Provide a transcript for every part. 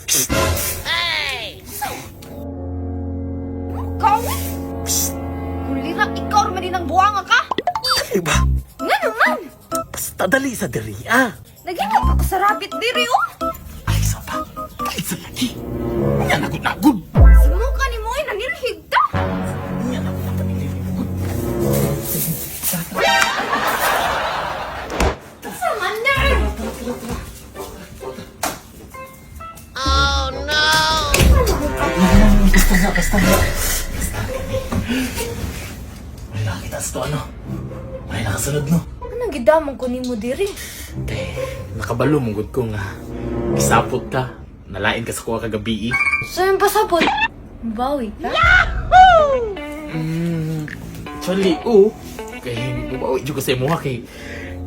Ikaw? Kulira, ikaw naman din ang buwanga ka? Iba, Nga naman! basta dali sa diri, ah. Naginap ako sa rabbit diri, oh! Alisa pa, alisa lagi. Nga nagod-nagod. Sumuka ni mo ay nanilhig ta! Nga nagod na panililingod. Sa mander! Basta na. May nakakita sa to, ano? May nakasunod, no? Anong gidamang ko ni mo diri? Kay, nakabalo mong good ko nga. Isapot ka. Nalain ka sa kuha kagabi, eh. So yung pasapot? Bawi ka? Actually, oo. Kay, bubawi dyan ko sa imuha kay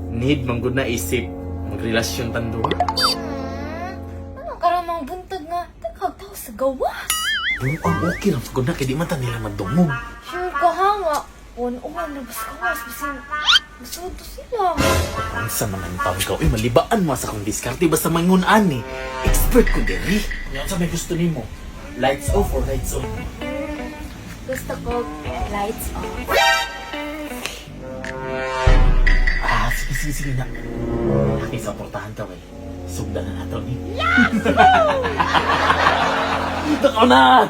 need man gud na isip magrelasyon tanduha. Anong karamang buntag nga? Tagkagtaw sa gawas. Ang okay lang gud na kay di man ta nila madungog. Sure ka ha nga. Uwan na bas gawas. Basin, masudo sila. Ansa naman tao ikaw? Malibaan mo sa kong diskarte basta mangunan ni. Expert ko diri. Yan sa may gusto nimo. Lights off or lights on? Gusto ko lights off. Ah, sige na. Laki sa portahan ka, wey. Sugdan na nato ni. Ito ko na!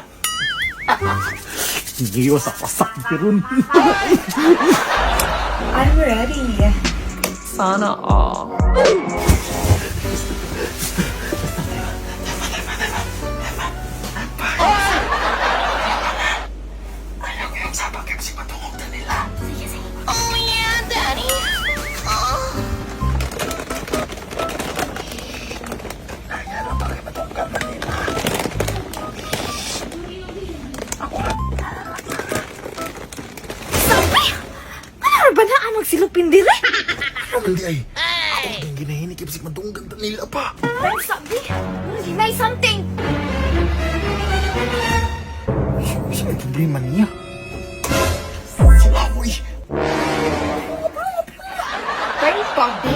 Hindi sa pasak tirun. I'm ready. Sana all. Ayaw ko yung sabang kasi matungog na nila. Oh yeah, Daddy. Ayaw na bakit matungog na nila. Sabi! Ano ba na ang magsilupin dire? Hindi ay. Ako din ginahinik kasi matungog na nila pa. Ay, sabi! Hinay something! Siya may problema niya. Sila ako eh. Kayo, Bobby?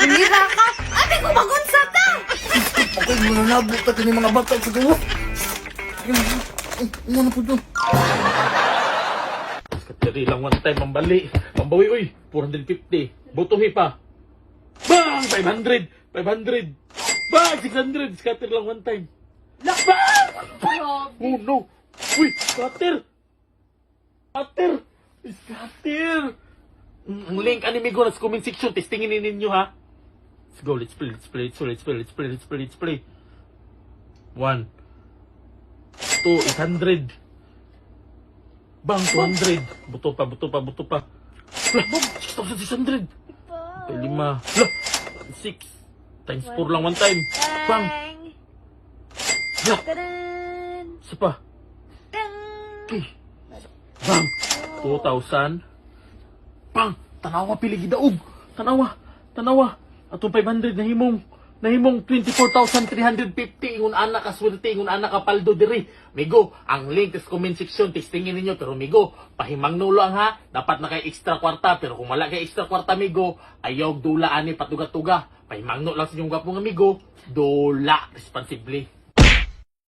Kumira ka! Ate ko magunsa ta! Okay, mananabot na kani mga bata sa gawa. Ano po doon? Katiri lang one time mambali. Mambawi, uy. 450. Butuhi pa. Bang! 500! 500! Bang! 600! Scatter lang one time. Bang! Oh no! Uy! Scatter! Scatter! Scatter! Ang link anime ko na sa comment section. Testingin ninyo ha. Let's go. Let's play. Let's play. Let's play. 1 2 800 Bang 200 buto pa lah bang 6,600 5 lah 6 times 4 lang one time bang lah isa pa okay. Bang 2,000 bang tanawa pili gidaog tanawa atong 500 nahimong 24,350 ingon anak ka swerte ingon anak ka paldo diri migo ang link sa comment section testingin ninyo pero migo pahimangno lang ha dapat na kay extra kwarta pero kung wala kay extra kwarta migo ayaw dula ani patuga-tuga pahimangno lang sa inyong gwapong amigo dula responsibly